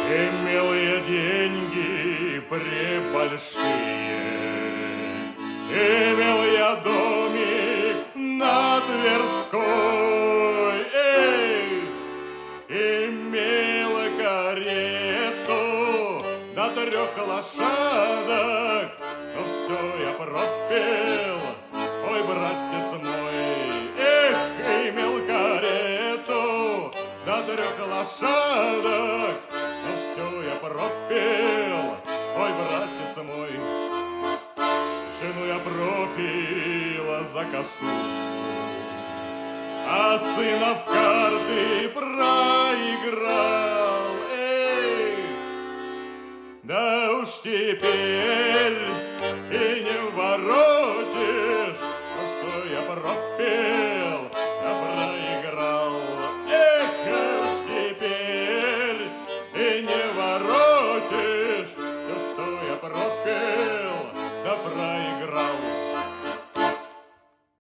Имел я деньги пребольшие, имел я домик на Тверской, имел карету до 3 лошадок, но все я пропил, ой, братец мой, имел карету до 3 лошадок, но все я пропил, ой, братец мой. Жену я пропила за косу, а сына в карты проиграл. Да уж теперь и не воротишь, что я пропил, да проиграл. Уж теперь и не воротишь, что я пропил, да проиграл.